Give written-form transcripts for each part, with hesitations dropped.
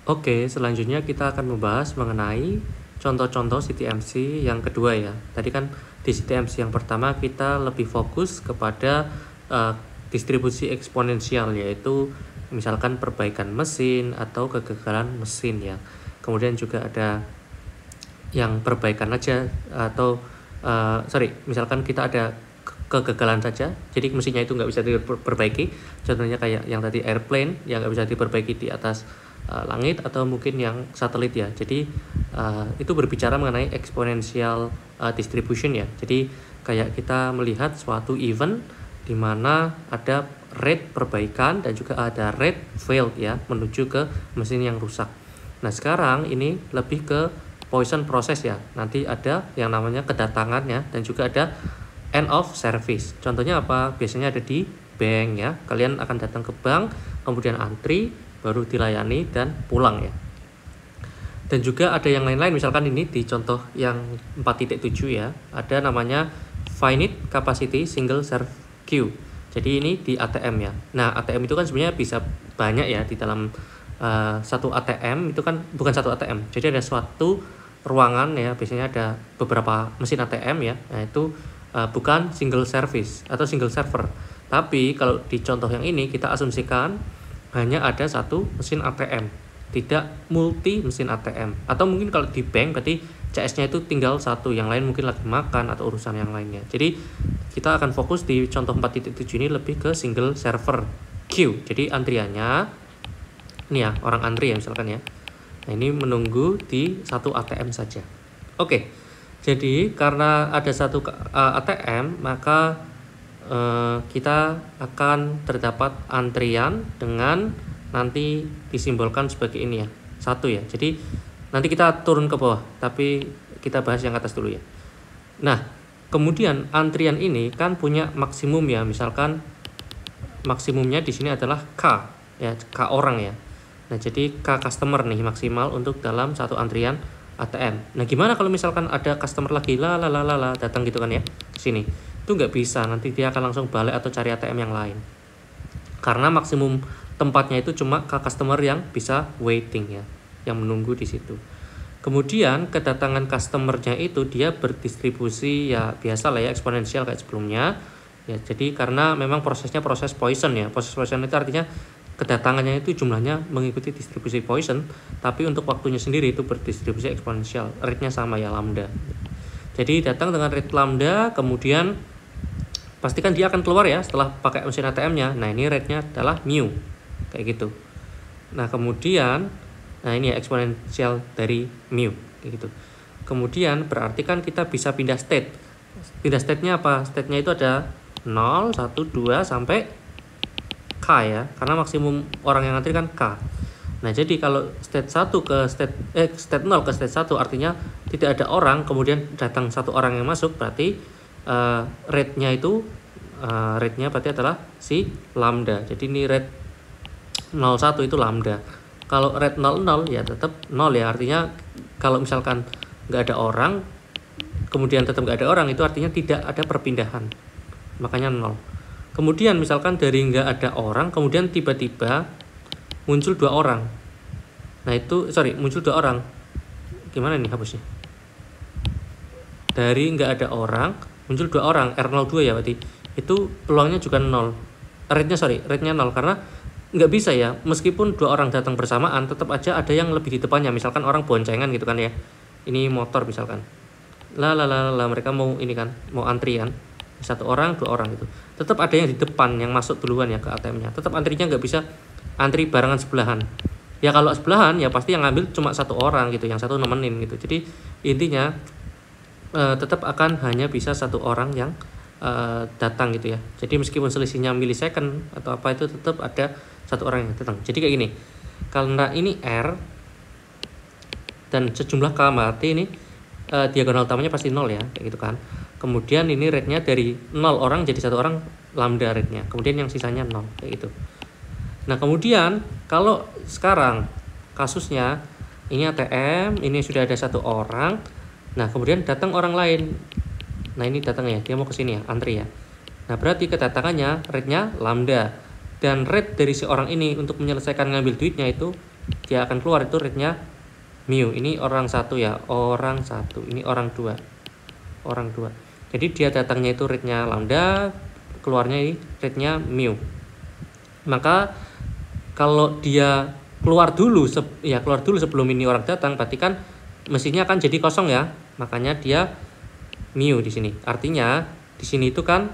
Oke, selanjutnya kita akan membahas mengenai contoh-contoh CTMC yang kedua ya. Tadi kan di CTMC yang pertama kita lebih fokus kepada distribusi eksponensial, yaitu misalkan perbaikan mesin atau kegagalan mesin ya. Kemudian juga ada yang perbaikan aja atau misalkan kita ada kegagalan saja, jadi mesinnya itu nggak bisa diperbaiki. Contohnya kayak yang tadi airplane yang nggak bisa diperbaiki di atas langit, atau mungkin yang satelit ya. Jadi itu berbicara mengenai exponential distribution ya. Jadi kayak kita melihat suatu event di mana ada rate perbaikan dan juga ada rate failed ya, menuju ke mesin yang rusak. Nah sekarang ini lebih ke Poisson proses ya. Nanti ada yang namanya kedatangannya dan juga ada end of service. Contohnya apa? Biasanya ada di bank ya. Kalian akan datang ke bank, kemudian antri, baru dilayani dan pulang ya. Dan juga ada yang lain-lain, misalkan ini di contoh yang 4.7 ya, ada namanya finite capacity single serve queue. Jadi ini di ATM ya. Nah ATM itu kan sebenarnya bisa banyak ya. Di dalam satu ATM itu kan bukan satu ATM, jadi ada suatu ruangan ya, biasanya ada beberapa mesin ATM ya. Nah itu bukan single service atau single server, tapi kalau di contoh yang ini kita asumsikan hanya ada satu mesin ATM, tidak multi mesin ATM. Atau mungkin kalau di bank berarti CS-nya itu tinggal satu, yang lain mungkin lagi makan atau urusan yang lainnya. Jadi kita akan fokus di contoh 4.7 ini lebih ke single server queue. Jadi antriannya ini ya, orang antri ya misalkan ya. Nah ini menunggu di satu ATM saja. Oke, jadi karena ada satu ATM, maka kita akan terdapat antrian dengan nanti disimbolkan sebagai ini ya, satu ya. Jadi nanti kita turun ke bawah, tapi kita bahas yang atas dulu ya. Nah kemudian antrian ini kan punya maksimum ya, misalkan maksimumnya di sini adalah K ya, K orang ya. Nah jadi K customer nih maksimal untuk dalam satu antrian ATM. Nah gimana kalau misalkan ada customer lagi datang gitu kan ya ke sini, itu nggak bisa, nanti dia akan langsung balik atau cari ATM yang lain, karena maksimum tempatnya itu cuma K customer yang bisa waiting ya, yang menunggu di situ. Kemudian kedatangan customernya itu dia berdistribusi ya biasa lah ya, eksponensial kayak sebelumnya ya. Jadi karena memang prosesnya proses Poisson ya. Proses Poisson itu artinya kedatangannya itu jumlahnya mengikuti distribusi Poisson, tapi untuk waktunya sendiri itu berdistribusi eksponensial, rate-nya sama ya, lambda. Jadi datang dengan rate lambda, kemudian pastikan dia akan keluar ya setelah pakai mesin ATM-nya. Nah ini rate-nya adalah mu, kayak gitu. Nah kemudian, nah ini ya eksponensial dari mu, kayak gitu. Kemudian berarti kan kita bisa pindah state. Pindah state-nya apa? State-nya itu ada 0, 1, 2 sampai K ya, karena maksimum orang yang ngantri kan K. Nah jadi kalau state 1 ke state 0 ke state 1 artinya tidak ada orang, kemudian datang satu orang yang masuk, berarti rate-nya itu rate-nya berarti adalah si lambda. Jadi ini rate 01 itu lambda. Kalau rate 00 ya tetap 0 ya, artinya kalau misalkan nggak ada orang kemudian tetap nggak ada orang, itu artinya tidak ada perpindahan, makanya 0. Kemudian misalkan dari nggak ada orang kemudian tiba-tiba muncul 2 orang. Nah itu muncul 2 orang, gimana nih hapusnya? Dari nggak ada orang muncul 2 orang, R02 ya, berarti itu peluangnya juga 0. Rate-nya 0, karena nggak bisa ya, meskipun 2 orang datang bersamaan tetap aja ada yang lebih di depannya. Misalkan orang boncengan gitu kan ya, ini motor misalkan, mereka mau ini kan, mau antrian, 1 orang 2 orang itu tetap ada yang di depan yang masuk duluan ya ke ATM-nya. Tetap antrinya nggak bisa antri barengan sebelahan ya. Kalau sebelahan ya pasti yang ngambil cuma 1 orang gitu, yang satu nemenin gitu. Jadi intinya tetap akan hanya bisa 1 orang yang datang gitu ya. Jadi meskipun selisihnya milisecond atau apa, itu tetap ada 1 orang yang datang. Jadi kayak gini, karena ini R dan sejumlah K, berarti ini diagonal utamanya pasti 0 ya, kayak gitu kan. Kemudian ini rate-nya dari 0 orang jadi 1 orang, lambda rate-nya. Kemudian yang sisanya 0, kayak gitu. Nah kemudian kalau sekarang kasusnya ini ATM, ini sudah ada 1 orang. Nah kemudian datang orang lain. Nah ini datang ya, dia mau ke sini ya, antri ya. Nah berarti kedatangannya rate-nya lambda. Dan rate dari si orang ini untuk menyelesaikan ngambil duitnya itu dia akan keluar itu rate-nya mu. Ini orang 1 ya, orang 1. Ini orang 2. Orang 2. Jadi dia datangnya itu rate-nya lambda, keluarnya ini rate-nya mu. Maka kalau dia keluar dulu sebelum ini orang datang, berarti kan mestinya akan jadi kosong ya. Makanya dia mu di sini. Artinya di sini itu kan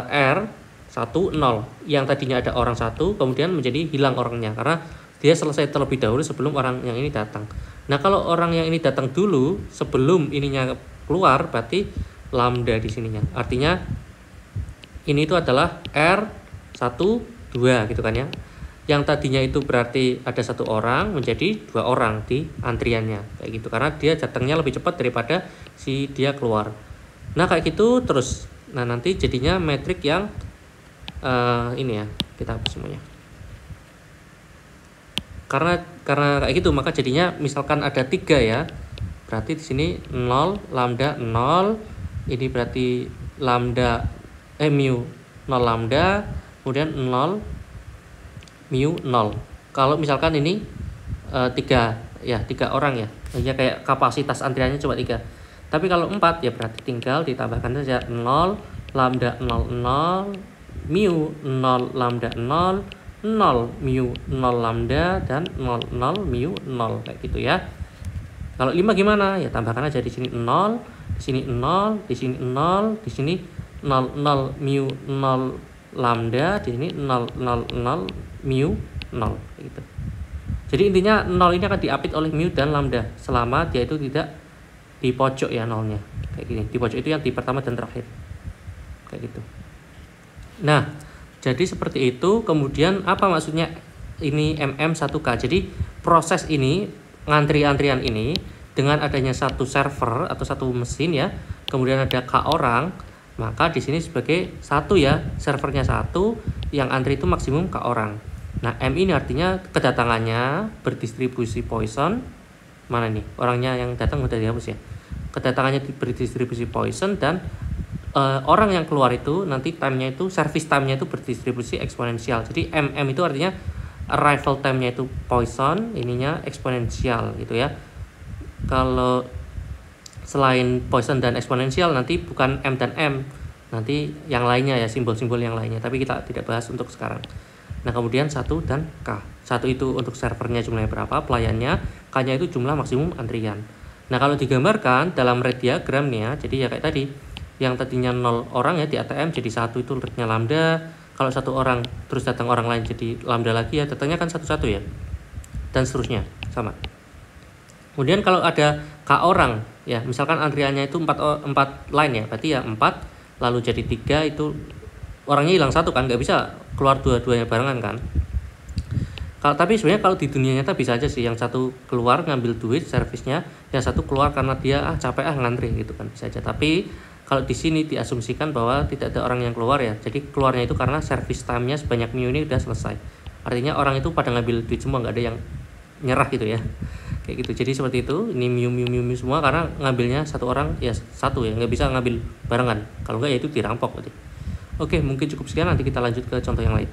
R 1 0. Yang tadinya ada orang 1 kemudian menjadi hilang orangnya karena dia selesai terlebih dahulu sebelum orang yang ini datang. Nah, kalau orang yang ini datang dulu sebelum ininya keluar berarti lambda di sininya. Artinya ini itu adalah R 1 2 gitu kan ya. Yang tadinya itu berarti ada 1 orang menjadi 2 orang di antriannya kayak gitu karena dia datangnya lebih cepat daripada si dia keluar. Nah, kayak gitu terus. Nah, nanti jadinya metrik yang ini ya, kita hapus semuanya. Karena kayak gitu maka jadinya misalkan ada 3 ya. Berarti di sini 0 lambda 0. Ini berarti lambda mu 0 lambda, kemudian 0 mu 0. Kalau misalkan ini 3 orang ya. Hanya kayak kapasitas antriannya cuma 3. Tapi kalau 4 ya berarti tinggal ditambahkan saja 0 lambda 0 0 mu 0 lambda 0 0 mu 0 lambda dan 0 0 mu 0 kayak gitu ya. Kalau 5 gimana? Ya tambahkan aja di sini 0, di sini 0, di sini 0, di sini 0 0 mu 0 lambda, di sini 0 0 0 mu 0 kayak gitu. Jadi intinya 0 ini akan diapit oleh mu dan lambda selama dia itu tidak di pojok ya nolnya. Kayak gini. Di pojok itu yang di pertama dan terakhir. Kayak gitu. Nah, jadi seperti itu. Kemudian apa maksudnya ini MM1K? Jadi proses ini, antrian ini dengan adanya satu server atau satu mesin ya, kemudian ada K orang, maka di sini sebagai 1 ya, servernya 1, yang antri itu maksimum K orang. Nah, M ini artinya kedatangannya berdistribusi Poisson. Mana nih? Orangnya yang datang udah dihapus ya. Kedatangannya berdistribusi Poisson dan orang yang keluar itu nanti time-nya itu service time-nya itu berdistribusi eksponensial. Jadi MM itu artinya arrival time-nya itu Poisson, ininya eksponensial gitu ya. Kalau selain Poisson dan eksponensial nanti bukan M dan M, nanti yang lainnya ya, simbol-simbol yang lainnya, tapi kita tidak bahas untuk sekarang. Nah, kemudian 1 dan K. 1 itu untuk servernya jumlahnya berapa, pelayannya, K-nya itu jumlah maksimum antrian. Nah, kalau digambarkan dalam rate diagram nih ya, jadi ya kayak tadi, yang tadinya 0 orang ya di ATM jadi 1 itu rate-nya lambda. Kalau 1 orang terus datang orang lain jadi lambda lagi ya, datangnya kan 1 1 ya. Dan seterusnya, sama. Kemudian kalau ada K orang ya, misalkan antriannya itu 4 line ya, berarti ya 4 lalu jadi 3 itu orangnya hilang 1 kan, nggak bisa keluar dua-duanya barengan kan. Tapi sebenarnya kalau di dunia nyata bisa aja sih, yang satu keluar ngambil duit servisnya, yang satu keluar karena dia capek ngantri gitu kan, bisa aja. Tapi kalau di sini diasumsikan bahwa tidak ada orang yang keluar ya, jadi keluarnya itu karena service time-nya sebanyak mu ini udah selesai. Artinya orang itu pada ngambil duit semua, nggak ada yang nyerah gitu ya, kayak gitu. Jadi seperti itu, ini mu semua karena ngambilnya 1 orang ya 1 ya, nggak bisa ngambil barengan. Kalau nggak ya itu dirampok berarti. Oke, mungkin cukup sekian, nanti kita lanjut ke contoh yang lain.